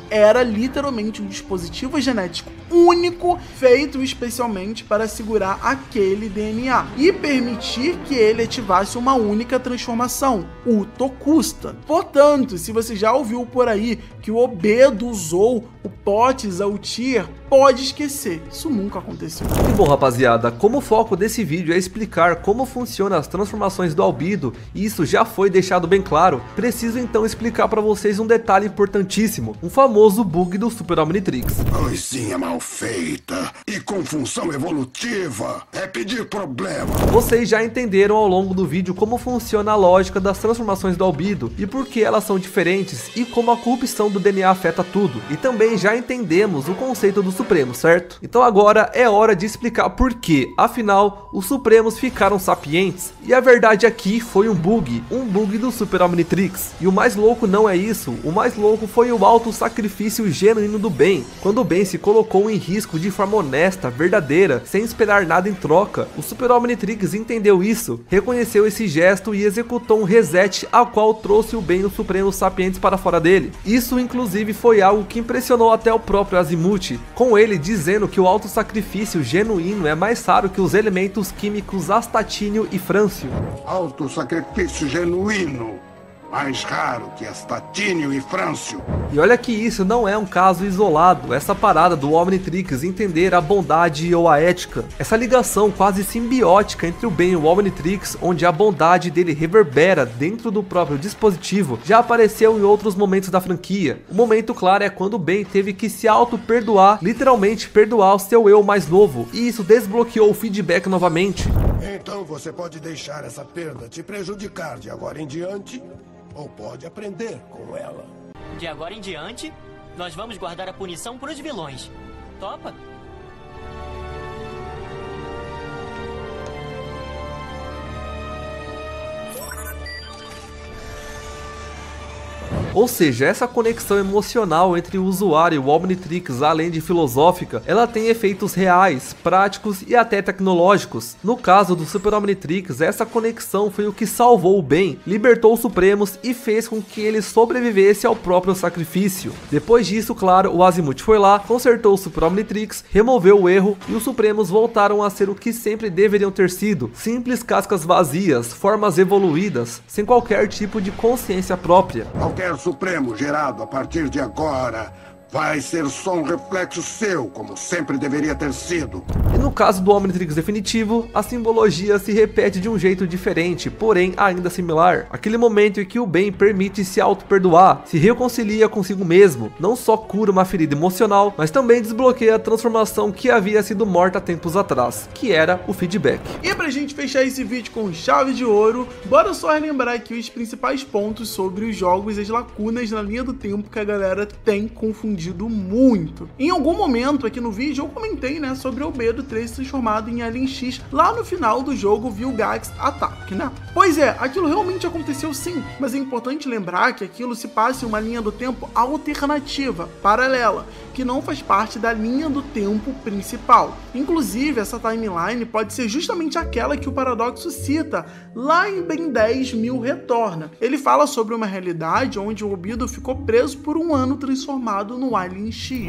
Era literalmente um dispositivo genético único, feito especialmente para segurar aquele DNA e permitir que ele ativasse uma única transformação, o Tocusta. Portanto, se você já ouviu por aí que o Albedo usou o Potts Altier, pode esquecer, isso nunca aconteceu. E bom, rapaziada, como o foco desse vídeo é explicar como funcionam as transformações do Albedo, e isso já foi deixado bem claro, preciso então explicar para vocês um detalhe importantíssimo, um famoso bug do Super Omnitrix. Coisinha mal feita e com função evolutiva, é pedir problema. Vocês já entenderam ao longo do vídeo como funciona a lógica das transformações do Albedo e por que elas são diferentes e como a corrupção do DNA afeta tudo. E também já entendemos o conceito dos Supremos, certo? Então agora é hora de explicar por quê. Afinal, os Supremos ficaram sapientes e a verdade aqui foi um bug do Super Omnitrix. E o mais louco não é isso, o mais louco foi o alto sacrifício genuíno do Ben, quando o Ben se colocou em risco de forma honesta, verdadeira, sem esperar nada em troca. O Super Omnitrix entendeu isso, reconheceu esse gesto e executou um reset a qual trouxe o Ben e os Supremos sapientes para fora dele. Isso inclusive foi algo que impressionou até o próprio Azimuth, com ele dizendo que o alto sacrifício genuíno é mais raro que os elementos químicos astatínio e frâncio. Alto sacrifício genuíno, mais raro que astatínio e frâncio. E olha que isso não é um caso isolado, essa parada do Omnitrix entender a bondade ou a ética, essa ligação quase simbiótica entre o Ben e o Omnitrix, onde a bondade dele reverbera dentro do próprio dispositivo, já apareceu em outros momentos da franquia. O momento claro é quando o Ben teve que se auto-perdoar, literalmente perdoar o seu eu mais novo, e isso desbloqueou o feedback novamente. Então você pode deixar essa perda te prejudicar de agora em diante, ou pode aprender com ela. De agora em diante, nós vamos guardar a punição para os vilões. Topa? Ou seja, essa conexão emocional entre o usuário e o Omnitrix, além de filosófica, ela tem efeitos reais, práticos e até tecnológicos. No caso do Super Omnitrix, essa conexão foi o que salvou o Ben, libertou os Supremos e fez com que ele sobrevivesse ao próprio sacrifício. Depois disso, claro, o Azimuth foi lá, consertou o Super Omnitrix, removeu o erro e os Supremos voltaram a ser o que sempre deveriam ter sido, simples cascas vazias, formas evoluídas, sem qualquer tipo de consciência própria. Qualquer Supremo gerado a partir de agora vai ser só um reflexo seu, como sempre deveria ter sido. E no caso do Omnitrix definitivo, a simbologia se repete de um jeito diferente, porém ainda similar. Aquele momento em que o Ben permite se auto-perdoar, se reconcilia consigo mesmo, não só cura uma ferida emocional, mas também desbloqueia a transformação que havia sido morta tempos atrás, que era o feedback. E pra gente fechar esse vídeo com chave de ouro, bora só relembrar aqui os principais pontos sobre os jogos e as lacunas na linha do tempo que a galera tem confundido vendido muito. Em algum momento aqui no vídeo eu comentei, né, sobre o Albedo ter se transformado em Alien X lá no final do jogo Vilgax Attack, né? Pois é, aquilo realmente aconteceu sim, mas é importante lembrar que aquilo se passa em uma linha do tempo alternativa, paralela, que não faz parte da linha do tempo principal. Inclusive, essa timeline pode ser justamente aquela que o Paradoxo cita lá em Ben 10.000 Retorna. Ele fala sobre uma realidade onde o Albedo ficou preso por um ano transformado no Alien X.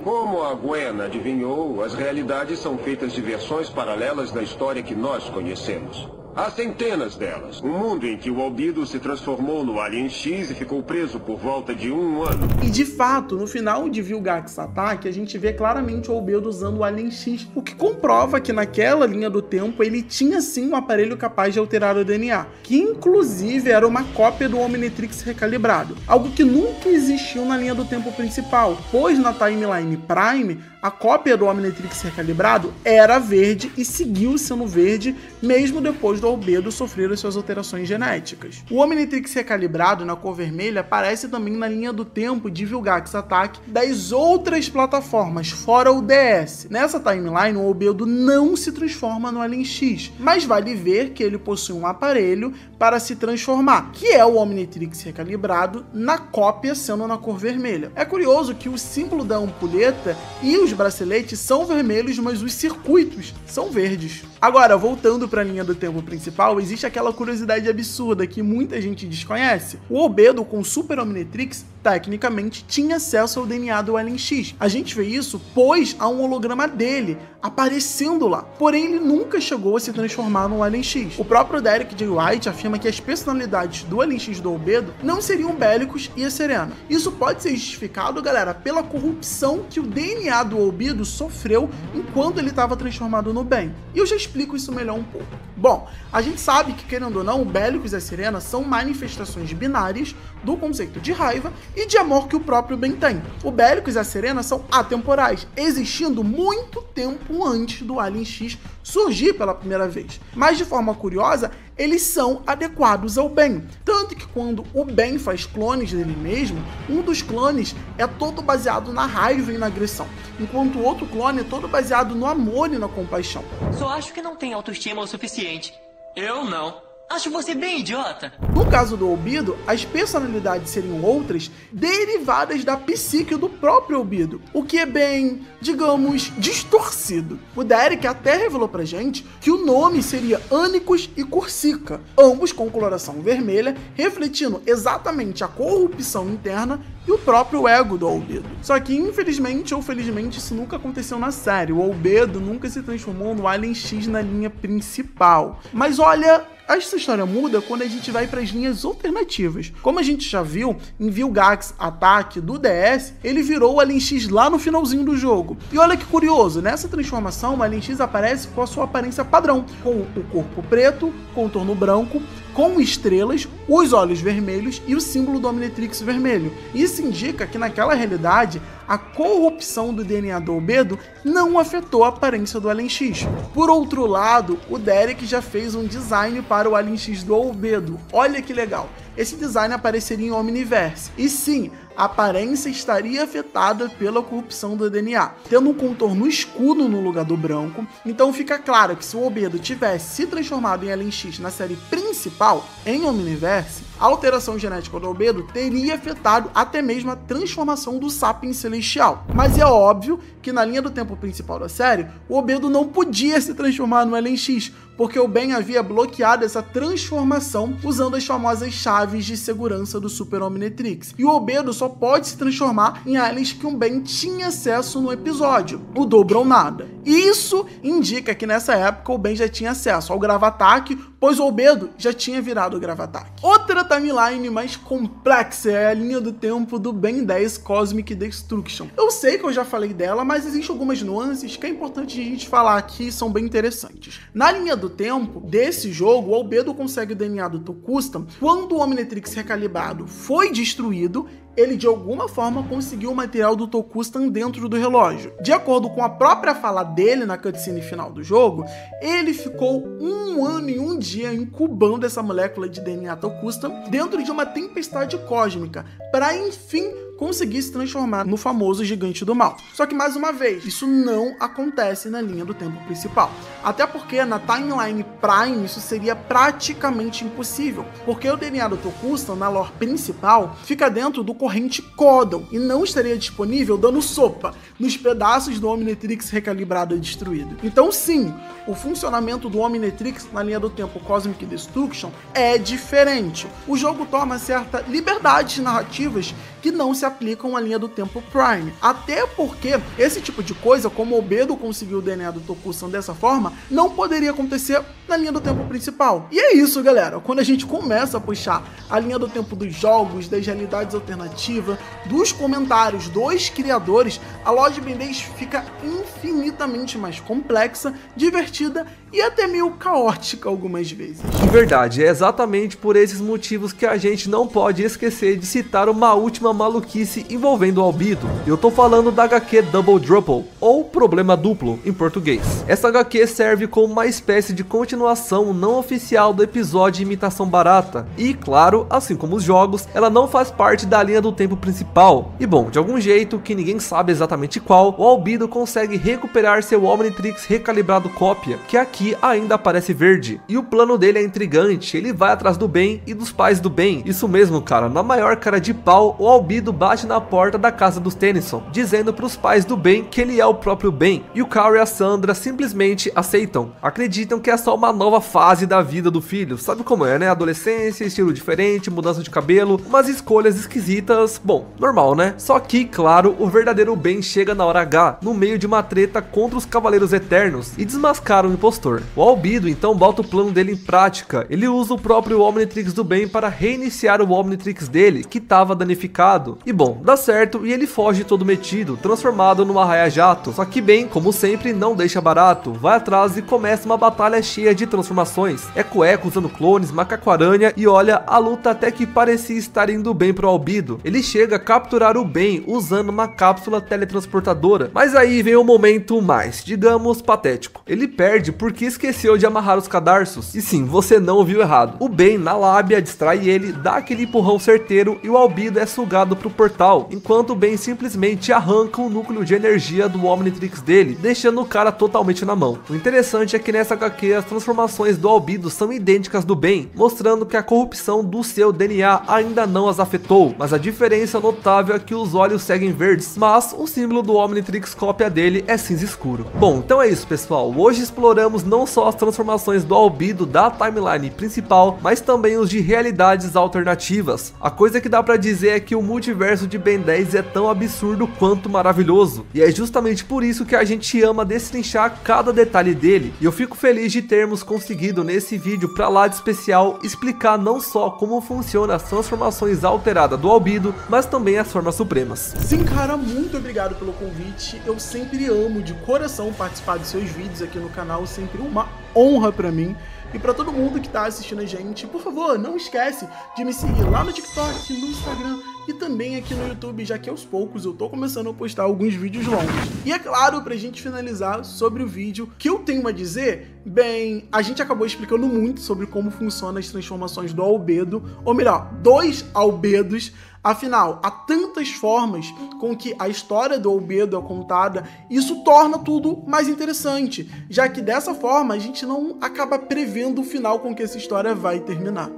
Como a Gwen adivinhou, as realidades são feitas de versões paralelas da história que nós conhecemos. Há centenas delas. Um mundo em que o Albedo se transformou no Alien X e ficou preso por volta de um ano. E de fato, no final de Vilgax Attack, a gente vê claramente o Albedo usando o Alien X, o que comprova que naquela linha do tempo ele tinha sim um aparelho capaz de alterar o DNA, que inclusive era uma cópia do Omnitrix recalibrado, algo que nunca existiu na linha do tempo principal, pois na timeline Prime, a cópia do Omnitrix recalibrado era verde e seguiu sendo verde mesmo depois do Albedo sofrer as suas alterações genéticas. O Omnitrix recalibrado na cor vermelha aparece também na linha do tempo de Vilgax Attack das outras plataformas, fora o DS. Nessa timeline, o Albedo não se transforma no Alien X, mas vale ver que ele possui um aparelho para se transformar, que é o Omnitrix recalibrado na cópia sendo na cor vermelha. É curioso que o símbolo da ampulheta e os braceletes são vermelhos, mas os circuitos são verdes. Agora, voltando para a linha do tempo principal, existe aquela curiosidade absurda que muita gente desconhece. O Albedo com o Super Omnitrix, tecnicamente, tinha acesso ao DNA do Alien X. A gente vê isso pois há um holograma dele aparecendo lá. Porém, ele nunca chegou a se transformar no Alien X. O próprio Derek J. White afirma que as personalidades do Alien X do Albedo não seriam Belicus e a Serena. Isso pode ser justificado, galera, pela corrupção que o DNA do Albedo sofreu enquanto ele estava transformado no bem. E eu já explico isso melhor um pouco. Bom, a gente sabe que, querendo ou não, o Belicus e a Serena são manifestações binárias do conceito de raiva e de amor que o próprio Ben tem. O Belicus e a Serena são atemporais, existindo muito tempo antes do Alien X surgir pela primeira vez. Mas de forma curiosa, eles são adequados ao Ben. Tanto que quando o Ben faz clones dele mesmo, um dos clones é todo baseado na raiva e na agressão, enquanto o outro clone é todo baseado no amor e na compaixão. Só acho que não tem autoestima o suficiente. Eu não. Acho você bem idiota. No caso do Albedo, as personalidades seriam outras derivadas da psique do próprio Albedo, o que é bem, digamos, distorcido. O Derek até revelou pra gente que o nome seria Anicus e Corsica, ambos com coloração vermelha, refletindo exatamente a corrupção interna e o próprio ego do Albedo. Só que, infelizmente ou felizmente, isso nunca aconteceu na série. O Albedo nunca se transformou no Alien X na linha principal. Mas olha, essa história muda quando a gente vai para as linhas alternativas. Como a gente já viu em Vilgax Attack do DS, ele virou o Alien X lá no finalzinho do jogo. E olha que curioso, nessa transformação o Alien X aparece com a sua aparência padrão, com o corpo preto, contorno branco, com estrelas, os olhos vermelhos e o símbolo do Omnitrix vermelho. Isso indica que naquela realidade a corrupção do DNA do Albedo não afetou a aparência do Alien X. Por outro lado, o Derek já fez um design para o Alien X do Albedo. Olha que legal! Esse design apareceria em Omniverse. E sim, a aparência estaria afetada pela corrupção do DNA, tendo um contorno escuro no lugar do branco. Então fica claro que se o Albedo tivesse se transformado em Alien X na série principal, em Omniverse, a alteração genética do Albedo teria afetado até mesmo a transformação do Sapiens Celestial. Mas é óbvio que na linha do tempo principal da série, o Albedo não podia se transformar no Alien X, porque o Ben havia bloqueado essa transformação usando as famosas chaves de segurança do Super Omnitrix. E o Albedo só pode se transformar em aliens que o Ben tinha acesso no episódio, o Dobro ou Nada. Isso indica que nessa época o Ben já tinha acesso ao Gravataque, pois o Albedo já tinha virado o Gravataque. Outra timeline mais complexa é a linha do tempo do Ben 10 Cosmic Destruction. Eu sei que eu já falei dela, mas existem algumas nuances que é importante a gente falar aqui e são bem interessantes. Na linha do tempo desse jogo, o Albedo consegue o DNA do Tokustan quando o Omnitrix recalibrado foi destruído. Ele de alguma forma conseguiu o material do Tokustan dentro do relógio. De acordo com a própria fala dele na cutscene final do jogo, ele ficou 1 ano e 1 dia incubando essa molécula de DNA Tokustan dentro de uma tempestade cósmica, para enfim conseguir se transformar no famoso Gigante do Mal. Só que, mais uma vez, isso não acontece na linha do tempo principal. Até porque na Timeline Prime isso seria praticamente impossível, porque o DNA do Tokusatsu na lore principal fica dentro do corrente Codon e não estaria disponível dando sopa nos pedaços do Omnitrix recalibrado e destruído. Então sim, o funcionamento do Omnitrix na linha do tempo Cosmic Destruction é diferente. O jogo toma certas liberdades narrativas que não se aplicam à linha do tempo Prime. Até porque esse tipo de coisa, como o Albedo conseguiu o DNA do Tokusatsu dessa forma, não poderia acontecer na linha do tempo principal. E é isso, galera. Quando a gente começa a puxar a linha do tempo dos jogos, das realidades alternativas, dos comentários dos criadores, a loja Ben 10 fica infinitamente mais complexa, divertida e até meio caótica algumas vezes. De verdade, é exatamente por esses motivos que a gente não pode esquecer de citar uma última maluquice envolvendo o Albedo. Eu tô falando da HQ Double Trouble, ou Problema Duplo em português. Essa HQ serve como uma espécie de continuação não oficial do episódio Imitação Barata. E, claro, assim como os jogos, ela não faz parte da linha do tempo principal. E bom, de algum jeito, que ninguém sabe exatamente qual, o Albedo consegue recuperar seu Omnitrix recalibrado cópia, que aqui ainda aparece verde. E o plano dele é intrigante, ele vai atrás do Ben e dos pais do Ben. Isso mesmo, cara, na maior cara de pau, o Albedo bate na porta da casa dos Tennyson, dizendo para os pais do Ben que ele é o próprio Ben. E o Carl e a Sandra simplesmente aceitam. Acreditam que é só uma nova fase da vida do filho. Sabe como é, né? Adolescência, estilo diferente, mudança de cabelo, umas escolhas esquisitas. Bom, normal, né? Só que, claro, o verdadeiro Ben chega na hora H, no meio de uma treta contra os Cavaleiros Eternos, e desmascara o impostor. O Albedo então bota o plano dele em prática. Ele usa o próprio Omnitrix do Ben para reiniciar o Omnitrix dele, que estava danificado. E bom, dá certo e ele foge todo metido, transformado numa raia-jato. Só que Ben, como sempre, não deixa barato, vai atrás e começa uma batalha cheia de transformações. Eco usando clones, macaco-aranha e olha, a luta até que parecia estar indo bem pro Albedo. Ele chega a capturar o Ben usando uma cápsula teletransportadora. Mas aí vem o momento mais, digamos, patético. Ele perde porque esqueceu de amarrar os cadarços. E sim, você não ouviu errado. O Ben, na lábia, distrai ele, dá aquele empurrão certeiro e o Albedo é sugado pro portal, enquanto o Ben simplesmente arranca o núcleo de energia do Omnitrix dele, deixando o cara totalmente na mão. O interessante é que nessa HQ as transformações do Albedo são idênticas do Ben, mostrando que a corrupção do seu DNA ainda não as afetou, mas a diferença notável é que os olhos seguem verdes, mas o símbolo do Omnitrix cópia dele é cinza escuro. Bom, então é isso, pessoal. Hoje exploramos não só as transformações do Albedo da timeline principal, mas também os de realidades alternativas. A coisa que dá pra dizer é que o multiverso de Ben 10 é tão absurdo quanto maravilhoso, e é justamente por isso que a gente ama destrinchar cada detalhe dele. E eu fico feliz de termos conseguido nesse vídeo pra lá de especial explicar não só como funciona as transformações alteradas do Albedo, mas também as formas supremas. Sim, cara, muito obrigado pelo convite. Eu sempre amo de coração participar dos seus vídeos aqui no canal, sempre uma honra pra mim. E pra todo mundo que tá assistindo a gente, por favor, não esquece de me seguir lá no TikTok, no Instagram e também aqui no YouTube, já que aos poucos eu tô começando a postar alguns vídeos longos. E é claro, pra gente finalizar sobre o vídeo, que eu tenho a dizer, bem, a gente acabou explicando muito sobre como funcionam as transformações do Albedo, ou melhor, dos Albedos. Afinal, há tantas formas com que a história do Albedo é contada, e isso torna tudo mais interessante, já que dessa forma a gente não acaba prevendo o final com que essa história vai terminar.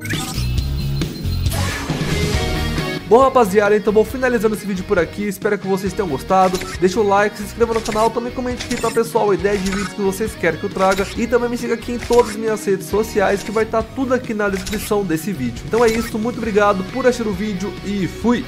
Bom, rapaziada, então vou finalizando esse vídeo por aqui, espero que vocês tenham gostado. Deixa o like, se inscreva no canal, também comente aqui, tá, pessoal, a ideia de vídeos que vocês querem que eu traga. E também me siga aqui em todas as minhas redes sociais, que vai estar tudo aqui na descrição desse vídeo. Então é isso, muito obrigado por assistir o vídeo e fui!